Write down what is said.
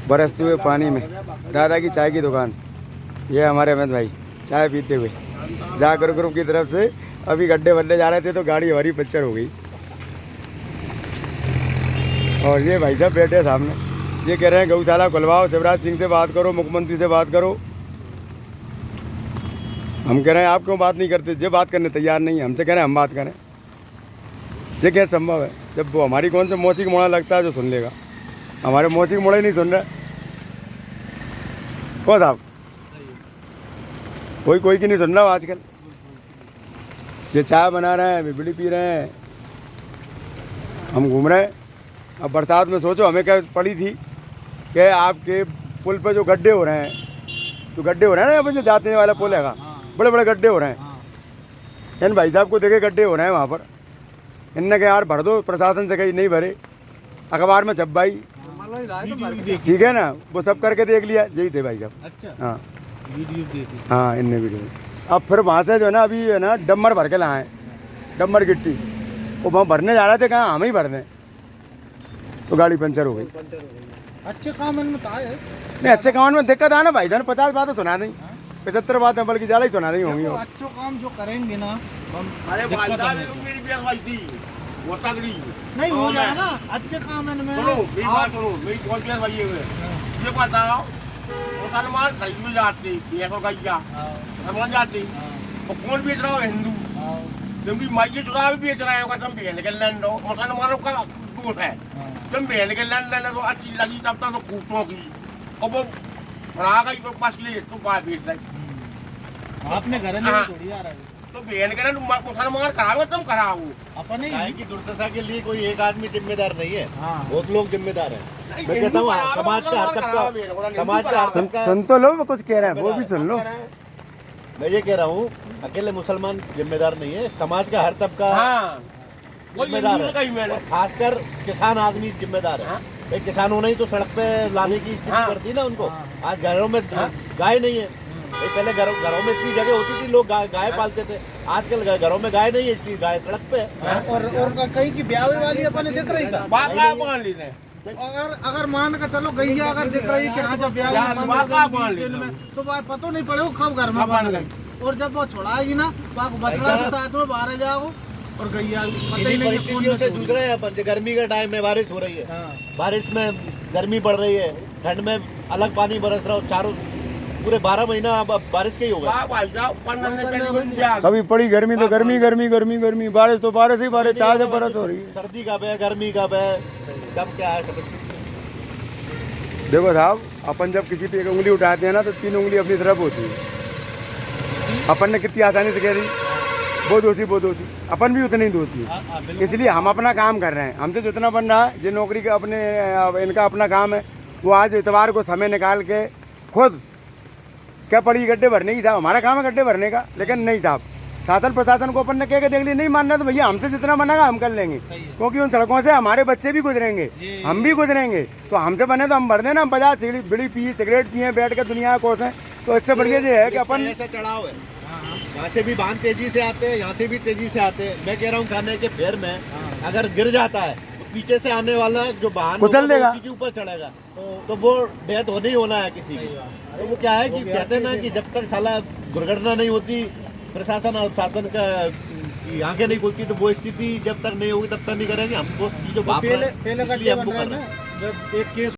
बरसते हुए पानी में दादा की चाय की दुकान। ये हमारे अमित भाई चाय पीते हुए जाकर ग्रुप की तरफ से अभी गड्ढे बदले जा रहे थे तो गाड़ी हमारी पंचर हो गई। और ये भाई साहब बैठे सामने, ये कह रहे हैं गौशाला खुलवाओ, शिवराज सिंह से बात करो, मुख्यमंत्री से बात करो। हम कह रहे हैं आप क्यों बात नहीं करते? जो बात करने तैयार नहीं है, हमसे कह रहे हैं हम बात करें। ये क्या संभव है? जब वो हमारी कौन से मौसी का मोड़ा लगता है जो सुन लेगा? हमारे मौसी का मोड़ा ही नहीं सुन रहा। कौन साहब कोई की नहीं सुन रहा आजकल। ये चाय बना रहे हैं, बिजली पी रहे हैं, हम घूम रहे हैं। अब बरसात में सोचो हमें क्या पड़ी थी कि आपके पुल पे जो गड्ढे हो रहे हैं, तो गड्ढे हो रहे हैं ना, अपन जो जाते वाला पुल है, बड़े बड़े गड्ढे हो रहे हैं। इन भाई साहब को देखे गड्ढे हो रहे हैं वहाँ पर, इनने के यार भर दो, प्रशासन से कहीं नहीं भरे, अखबार में छप भाई, ठीक है ना, वो सब करके देख लिया, यही थे भाई साहब। अच्छा, हाँ वीडियो देखी। हाँ इनने वीडियो। अब फिर वहाँ से जो है ना अभी है ना डम्बर भर के लाए, डम्बर गिट्टी, वो वहाँ भरने जा रहे थे, कहाँ हम ही भर दें, तो गाड़ी पंचर हो गई। अच्छे काम इनमें था है नहीं, अच्छे काम में दिक्कत है ना भाई जान, 50 बातें सुना नहीं, 75 बातें बल्कि ज़्यादा ही सुना नहीं होंगी। अच्छे काम जो करेंगे ना, अरे भाई साहब मेरी बेस भाई थी वो तगड़ी नहीं हो जाए ना अच्छे काम इनमें। सुनो मेरी बात सुनो, मेरी कौन बेस भाई है, ये बताओ मुसलमान खरीद में जाते को गैया मुसलमान जाते और कौन बेच रहा हो? हिंदू, क्योंकि माइये चुरा भी बेच रहे होगा। तुम बहन के लैंड हो, मुसलमानों का दोष है। तुम बहन के लैंड लेने तो अच्छी लगी तब तक तो खूबों की, और वो फरा गई तो पास ले तो बाहर बेच दे। आपने घर में थोड़ी आ रहा है तो बहन के लैंड मुसलमान कराओ, तुम कराओ। अपने गाय की दुर्दशा के लिए कोई एक आदमी जिम्मेदार नहीं है, हाँ। बहुत लोग जिम्मेदार हैं। मैं कहता हूँ समाज का हर तबका, समाज का हर तबका। सुन तो लो, वो कुछ कह रहे हैं वो भी सुन लो। मैं ये कह रहा हूँ अकेले मुसलमान जिम्मेदार नहीं है, समाज का हर तबका जिम्मेदार है, खासकर किसान आदमी जिम्मेदार है। भाई किसानों ने ही तो सड़क पे लाने की स्थिति कर दी ना उनको। आज घरों में गाय नहीं है, भाई पहले घरों में इतनी जगह होती थी, लोग गाय पालते थे, आजकल घरों में गाय नहीं है, इसलिए गाय सड़क पे है। और कहीं की ब्याह वाली अपने दिख रही था, अगर मान कर चलो गैया अगर दिख रही कि हाँ जब ब्याह तो पता नहीं पड़ेगा कब घर में बन गई। और जब वो छुड़ाएगी ना बछड़ा के साथ में बाहर जाओ और गैया पता ही नहीं परिस्थितियों से जूझ रहे हैं अपन। गर्मी का टाइम में बारिश हो रही है, बारिश में गर्मी बढ़ रही है, ठंड में अलग पानी बरस रहा हो, चारों पूरे 12 महीना अब बारिश के ही होगा। कभी पड़ी गर्मी तो गर्मी गर्मी गर्मी गर्मी, बारिश तो बारिश ही बारिश, चार से बरस हो रही है। सर्दी कब है, गर्मी कब है, कब क्या है? देखो साहब, अपन जब किसी पे एक उंगली उठाते हैं ना तो 3 उंगली अपनी तरफ होती है। अपन ने कितनी आसानी से कह दी वो दोषी वो दोषी, अपन भी उतने ही दोषी है। इसलिए हम अपना काम कर रहे हैं, हमसे जितना बन रहा है, जो नौकरी का अपने इनका अपना काम है, वो आज इतवार को समय निकाल के खुद क्या पड़ी गड्ढे भरने की। साहब हमारा काम है गड्ढे भरने का, लेकिन नहीं साहब, शासन प्रशासन को अपन ने कह के देख लिया, नहीं मानना तो भैया हमसे जितना बनेगा हम कर लेंगे, क्योंकि उन सड़कों से हमारे बच्चे भी गुजरेंगे, हम भी गुजरेंगे, तो हमसे बने तो हम भर देना। हम 50 बीड़ी पिए, सिगरेट पिए, बैठ के दुनिया कोसें, तो इससे बढ़िया ये है कि अपन ऐसा चढ़ाव है, यहाँ से भी बांध तेजी से आते हैं, यहाँ से भी तेजी से आते हैं। मैं कह रहा हूँ खाने के फेर में अगर गिर जाता है तो पीछे से आने वाला जो वाहन कुचल देगा, उसी के ऊपर चढ़ेगा, तो वो डेथ होने ही होना है किसी की। तो वो क्या है कि कहते हैं ना कि जब तक साला दुर्घटना नहीं होती, प्रशासन और शासन का आंखें नहीं खुलती, तो वो स्थिति जब तक नहीं होगी तब तक नहीं करेंगे। हमको जो पहले जब एक केस